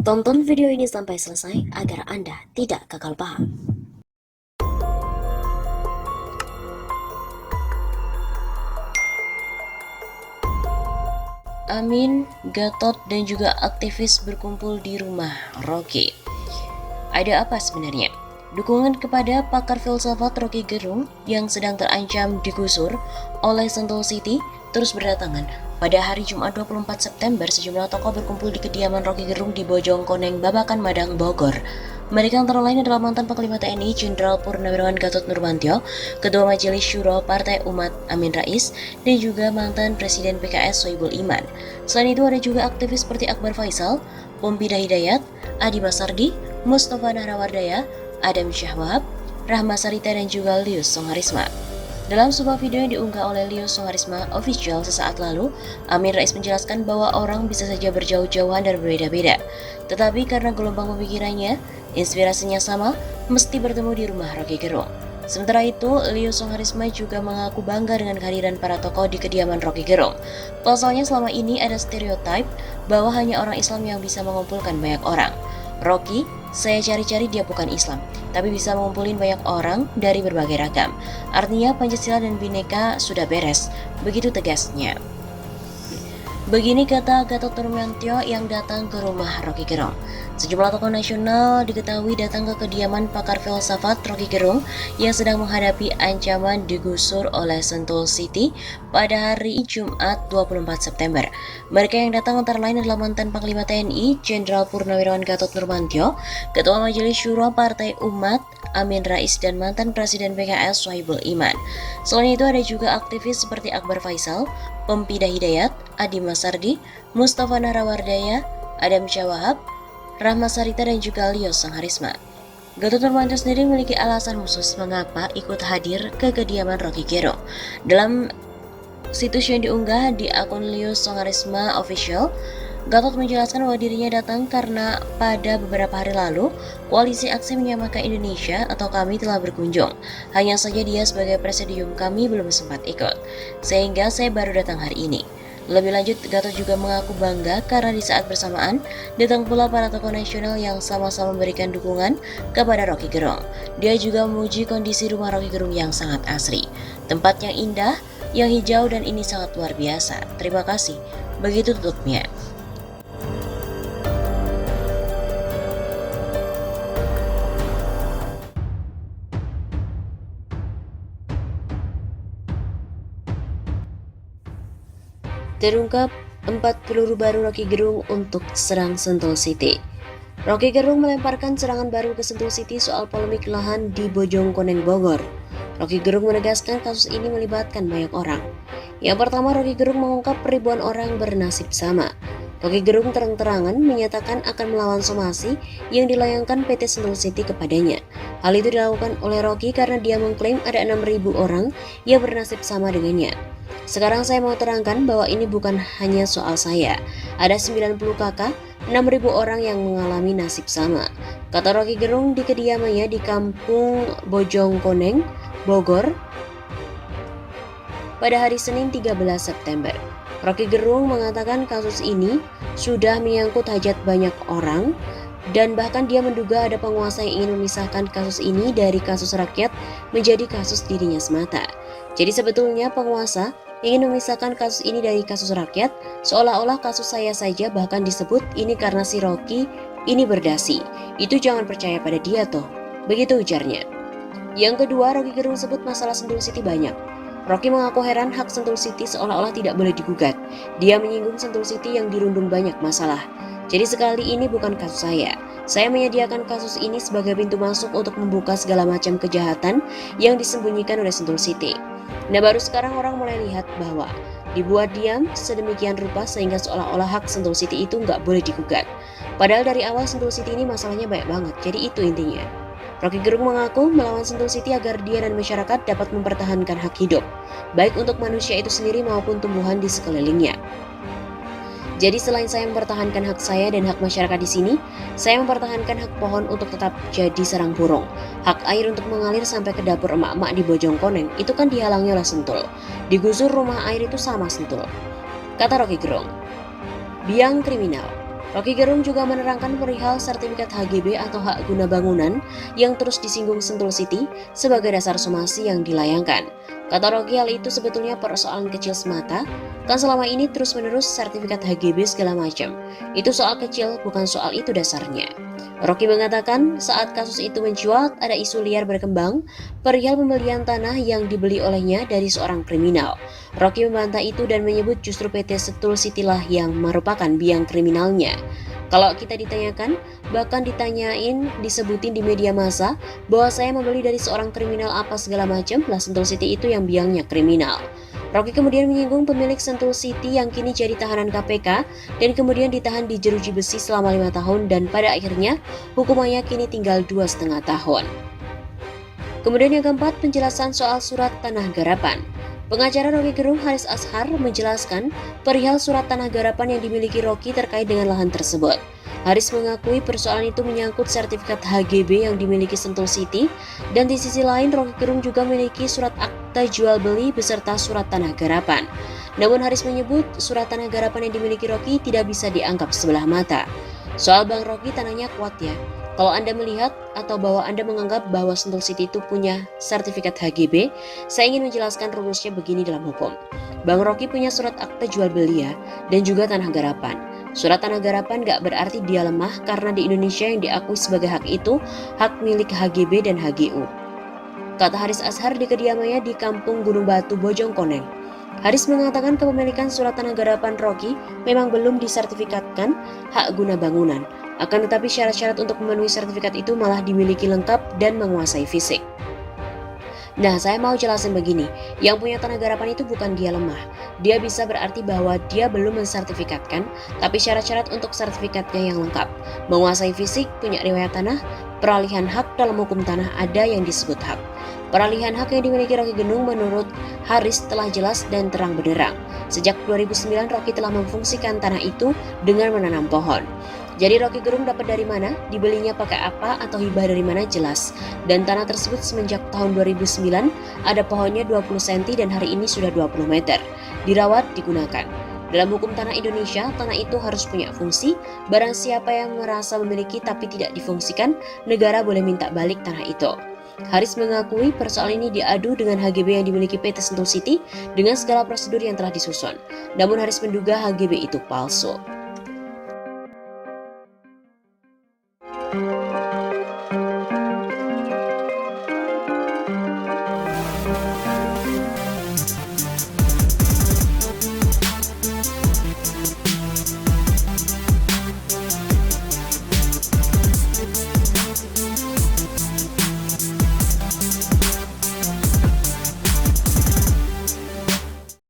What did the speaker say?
Tonton video ini sampai selesai agar Anda tidak gagal paham. Amin, Gatot, dan juga aktivis berkumpul di rumah Rocky. Ada apa sebenarnya? Dukungan kepada pakar filsafat Rocky Gerung yang sedang terancam digusur oleh Sentul City terus berdatangan. Pada hari Jumat 24 September, sejumlah tokoh berkumpul di kediaman Rocky Gerung di Bojongkoneng, Babakan, Madang, Bogor. Mereka antara lain adalah mantan Panglima TNI Jenderal Purnawirawan Gatot Nurmantio, Ketua Majelis Syuro Partai Umat Amin Rais, dan juga mantan Presiden PKS Sohibul Iman. Selain itu ada juga aktivis seperti Akbar Faisal, Pompidah Hidayat, Adi Masardi, Mustafa Nahrawardaya, Adam Syahwab, Rahma Sarita, dan juga Lius Songharisma. Dalam sebuah video yang diunggah oleh Lius Songharisma Official sesaat lalu, Amin Rais menjelaskan bahwa orang bisa saja berjauh-jauhan dan berbeda-beda. Tetapi karena gelombang pemikirannya, inspirasinya sama, mesti bertemu di rumah Rocky Gerung. Sementara itu, Lius Songharisma juga mengaku bangga dengan kehadiran para tokoh di kediaman Rocky Gerung. Pasalnya selama ini ada stereotip bahwa hanya orang Islam yang bisa mengumpulkan banyak orang. Rocky, saya cari-cari dia bukan Islam, tapi bisa mengumpulin banyak orang dari berbagai ragam. Artinya Pancasila dan Bhinneka sudah beres, begitu tegasnya. Begini kata Gatot Nurmantio yang datang ke rumah Rocky Gerung. Sejumlah tokoh nasional diketahui datang ke kediaman pakar filsafat Rocky Gerung yang sedang menghadapi ancaman digusur oleh Sentul City pada hari Jumat 24 September. Mereka yang datang antara lain adalah mantan Panglima TNI Jenderal Purnawirawan Gatot Nurmantio, Ketua Majelis Syuro Partai Umat Amin Rais, dan mantan Presiden PKS Sohibul Iman. Selain itu ada juga aktivis seperti Akbar Faisal, Pompidah Hidayat, Adi Masardi, Mustafa Nahrawardaya, Adam Syahwab, Rahma Sarita, dan juga Lius Songharisma. Gatot Nurmantio sendiri memiliki alasan khusus mengapa ikut hadir ke kediaman Rocky Gerung. Dalam situs yang diunggah di akun Lius Songharisma Official, Gatot menjelaskan bahwa dirinya datang karena pada beberapa hari lalu, Koalisi Aksi Menyamakan Indonesia atau KAMI telah berkunjung. Hanya saja dia sebagai presidium KAMI belum sempat ikut, sehingga saya baru datang hari ini. Lebih lanjut, Gatot juga mengaku bangga karena di saat bersamaan, datang pula para tokoh nasional yang sama-sama memberikan dukungan kepada Rocky Gerung. Dia juga memuji kondisi rumah Rocky Gerung yang sangat asri. Tempat yang indah, yang hijau, dan ini sangat luar biasa. Terima kasih. Begitu tutupnya. Terungkap 4 peluru baru Rocky Gerung untuk serang Sentul City. Rocky Gerung melemparkan serangan baru ke Sentul City soal polemik lahan di Bojongkoneng, Bogor. Rocky Gerung menegaskan kasus ini melibatkan banyak orang. Yang pertama, Rocky Gerung mengungkap ribuan orang bernasib sama. Rocky Gerung terang-terangan menyatakan akan melawan somasi yang dilayangkan PT Sentul City kepadanya. Hal itu dilakukan oleh Rocky karena dia mengklaim ada 6.000 orang yang bernasib sama dengannya. Sekarang saya mau terangkan bahwa ini bukan hanya soal saya. Ada 90 kakak, 6.000 orang yang mengalami nasib sama, kata Rocky Gerung di kediamannya di Kampung Bojongkoneng, Bogor, pada hari Senin 13 September. Rocky Gerung mengatakan kasus ini sudah menyangkut hajat banyak orang, dan bahkan dia menduga ada penguasa yang ingin memisahkan kasus ini dari kasus rakyat menjadi kasus dirinya semata. Jadi sebetulnya penguasa ingin memisahkan kasus ini dari kasus rakyat, seolah-olah kasus saya saja, bahkan disebut ini karena si Rocky ini berdasi. Itu jangan percaya pada dia toh. Begitu ujarnya. Yang kedua, Rocky Gerung sebut masalah Sentul City banyak. Rocky mengaku heran hak Sentul City seolah-olah tidak boleh digugat. Dia menyinggung Sentul City yang dirundung banyak masalah. Jadi sekali ini bukan kasus saya. Saya menyediakan kasus ini sebagai pintu masuk untuk membuka segala macam kejahatan yang disembunyikan oleh Sentul City. Nah, baru sekarang orang mulai lihat bahwa dibuat diam sedemikian rupa sehingga seolah-olah hak Sentul City itu nggak boleh digugat. Padahal dari awal Sentul City ini masalahnya banyak banget, jadi itu intinya. Rocky Gerung mengaku melawan Sentul City agar dia dan masyarakat dapat mempertahankan hak hidup, baik untuk manusia itu sendiri maupun tumbuhan di sekelilingnya. Jadi selain saya mempertahankan hak saya dan hak masyarakat di sini, saya mempertahankan hak pohon untuk tetap jadi sarang burung. Hak air untuk mengalir sampai ke dapur emak-emak di Bojongkoneng, itu kan dihalangi oleh Sentul. Digusur rumah air itu sama Sentul, kata Rocky Gerung. Biang kriminal. Rocky Gerung juga menerangkan perihal sertifikat HGB atau hak guna bangunan yang terus disinggung Sentul City sebagai dasar somasi yang dilayangkan. Kata Rocky, hal itu sebetulnya persoalan kecil semata, kan selama ini terus-menerus sertifikat HGB segala macam. Itu soal kecil, bukan soal itu dasarnya. Rocky mengatakan saat kasus itu mencuat, ada isu liar berkembang perihal pembelian tanah yang dibeli olehnya dari seorang kriminal. Rocky membantah itu dan menyebut justru PT Sentul City lah yang merupakan biang kriminalnya. Kalau kita ditanyakan, bahkan ditanyain, disebutin di media massa bahwa saya membeli dari seorang kriminal apa segala macam, lah Sentul City itu yang biangnya kriminal. Rocky kemudian menyinggung pemilik Sentul City yang kini jadi tahanan KPK dan kemudian ditahan di jeruji besi selama 5 tahun dan pada akhirnya hukumannya kini tinggal 2,5 tahun. Kemudian yang keempat, penjelasan soal surat tanah garapan. Pengacara Rocky Gerung Haris Ashar menjelaskan perihal surat tanah garapan yang dimiliki Rocky terkait dengan lahan tersebut. Haris mengakui persoalan itu menyangkut sertifikat HGB yang dimiliki Sentul City dan di sisi lain Rocky Gerung juga memiliki surat akta jual beli beserta surat tanah garapan. Namun Haris menyebut surat tanah garapan yang dimiliki Rocky tidak bisa dianggap sebelah mata. Soal Bang Rocky tanahnya kuat ya. Kalau Anda melihat atau bahwa Anda menganggap bahwa Sentul City itu punya sertifikat HGB, saya ingin menjelaskan rumusnya begini dalam hukum. Bang Rocky punya surat akta jual beli ya, dan juga tanah garapan. Surat tanah garapan gak berarti dia lemah karena di Indonesia yang diakui sebagai hak itu hak milik HGB dan HGU. Kata Haris Ashar di kediamannya di Kampung Gunung Batu, Bojongkoneng. Haris mengatakan kepemilikan surat tanah garapan Rocky memang belum disertifikatkan hak guna bangunan. Akan tetapi syarat-syarat untuk memenuhi sertifikat itu malah dimiliki lengkap dan menguasai fisik. Nah, saya mau jelasin begini, yang punya tanah garapan itu bukan dia lemah. Dia bisa berarti bahwa dia belum mensertifikatkan, tapi syarat-syarat untuk sertifikatnya yang lengkap. Menguasai fisik, punya riwayat tanah, peralihan hak dalam hukum tanah ada yang disebut hak. Peralihan hak yang dimiliki Rocky Gerung menurut Haris telah jelas dan terang benderang. Sejak 2009, Rocky telah memfungsikan tanah itu dengan menanam pohon. Jadi Rocky Gerung dapat dari mana, dibelinya pakai apa, atau hibah dari mana jelas. Dan tanah tersebut semenjak tahun 2009 ada pohonnya 20 cm dan hari ini sudah 20 meter. Dirawat, digunakan. Dalam hukum tanah Indonesia, tanah itu harus punya fungsi. Barang siapa yang merasa memiliki tapi tidak difungsikan, negara boleh minta balik tanah itu. Haris mengakui persoalan ini diadu dengan HGB yang dimiliki PT Sentul City dengan segala prosedur yang telah disusun. Namun Haris menduga HGB itu palsu.